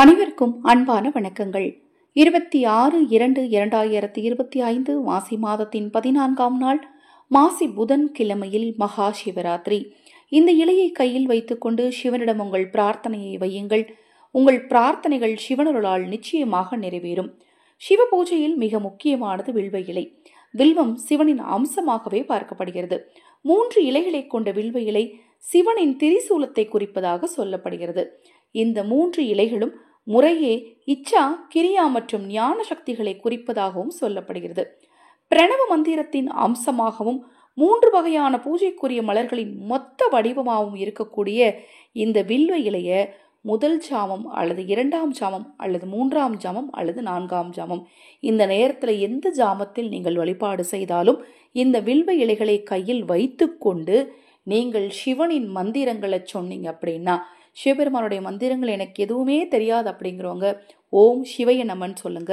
அனைவருக்கும் அன்பான வணக்கங்கள். 26/2/2025 மாசி மாதத்தின் 14ஆம் நாள் மாசி புதன் கிழமையில் மகா சிவராத்திரி. இந்த இலையை கையில் வைத்துக்கொண்டு சிவனிடம் உங்கள் பிரார்த்தனையை வையுங்கள். உங்கள் பிரார்த்தனைகள் சிவனருளால் நிச்சயமாக நிறைவேறும். சிவ பூஜையில் மிக முக்கியமானது வில்வ இலை. வில்வம் சிவனின் அம்சமாகவே பார்க்கப்படுகிறது. 3 இலைகளை கொண்ட வில்வ இலை சிவனின் திரிசூலத்தை குறிப்பதாக சொல்லப்படுகிறது. இந்த 3 இலைகளும் முறையே இச்சா, கிரியா மற்றும் ஞான சக்திகளை குறிப்பதாகவும் சொல்லப்படுகிறது. பிரணவ மந்திரத்தின் அம்சமாகவும் 3 வகையான பூஜைக்குரிய மலர்களின் மொத்த வடிவமாகவும் இருக்கக்கூடிய இந்த வில்வ இலைய முதல் ஜாமம் அல்லது 2ஆம் ஜாமம் அல்லது 3ஆம் ஜாமம் அல்லது 4ஆம் ஜாமம், இந்த நேரத்தில் எந்த ஜாமத்தில் நீங்கள் வழிபாடு செய்தாலும் இந்த வில்வ இலைகளை கையில் வைத்து கொண்டு நீங்கள் சிவனின் மந்திரங்களை சொன்னீங்க அப்படின்னா, சிவபெருமானுடைய மந்திரங்கள் எனக்கு எதுவுமே தெரியாது அப்படிங்கிறவங்க ஓம் சிவய நமன் சொல்லுங்க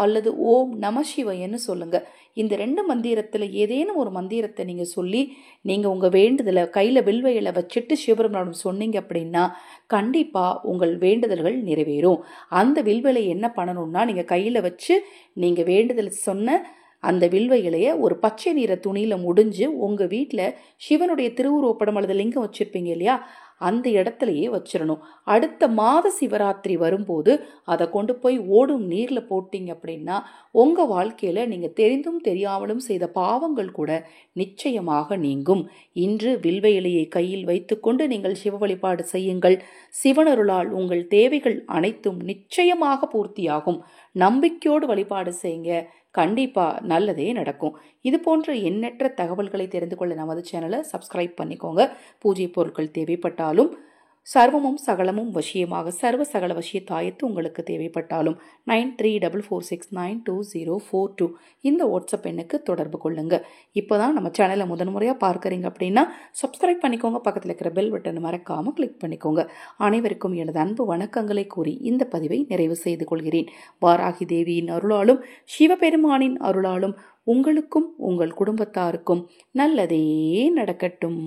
அல்லது ஓம் நம சிவயன்னு சொல்லுங்க. இந்த 2 மந்திரத்தில் ஏதேனும் ஒரு மந்திரத்தை நீங்கள் சொல்லி நீங்கள் உங்கள் வேண்டுதலை கையில் வில்வ இலை வச்சுட்டு சிவபெருமானிடம் சொன்னீங்க அப்படின்னா கண்டிப்பாக உங்கள் வேண்டுதல்கள் நிறைவேறும். அந்த வில்வ இலையை என்ன பண்ணணும்னா, நீங்கள் கையில் வச்சு நீங்கள் வேண்டுதல் சொன்ன அந்த வில்வ இலையை ஒரு பச்சை நிற துணியில் முடிஞ்சு உங்கள் வீட்டில் சிவனுடைய திருவுருவப்படம் அல்லது லிங்கம் வச்சுருப்பீங்க இல்லையா, அந்த இடத்துலையே வச்சிடணும். அடுத்த மாத சிவராத்திரி வரும்போது அதை கொண்டு போய் ஓடும் நீரில் போட்டிங்க அப்படின்னா உங்கள் வாழ்க்கையில் நீங்கள் தெரிந்தும் தெரியாமலும் செய்த பாவங்கள் கூட நிச்சயமாக நீங்கும். இன்று வில்வ இலையை கையில் வைத்துக்கொண்டு நீங்கள் சிவ வழிபாடு செய்யுங்கள். சிவனருளால் உங்கள் தேவைகள் அனைத்தும் நிச்சயமாக பூர்த்தியாகும். நம்பிக்கையோடு வழிபாடு செய்யுங்க. கண்டிப்பா நல்லதே நடக்கும். இது போன்ற எண்ணற்ற தகவல்களை தெரிந்து கொள்ள நமது சேனலை சப்ஸ்கிரைப் பண்ணிக்கோங்க. பூஜை பொருட்கள் தேவைப்பட்டாலும் சர்வமும் சகலமும் வசியமாக சர்வ சகல வசிய தாயத்து உங்களுக்கு தேவைப்பட்டாலும் 9344692042 இந்த வாட்ஸ்அப் எண்ணுக்கு தொடர்பு கொள்ளுங்க. இப்போதான் நம்ம சேனலை முதன்முறையாக பார்க்குறீங்க அப்படின்னா சப்ஸ்கிரைப் பண்ணிக்கோங்க. பக்கத்தில் இருக்கிற பெல் பட்டனை மறக்காமல் கிளிக் பண்ணிக்கோங்க. அனைவருக்கும் எனது அன்பு வணக்கங்களை கூறி இந்த பதிவை நிறைவு செய்து கொள்கிறேன். வாராகி தேவியின் அருளாலும் சிவபெருமானின் அருளாலும் உங்களுக்கும் உங்கள் குடும்பத்தாருக்கும் நல்லதே நடக்கட்டும்.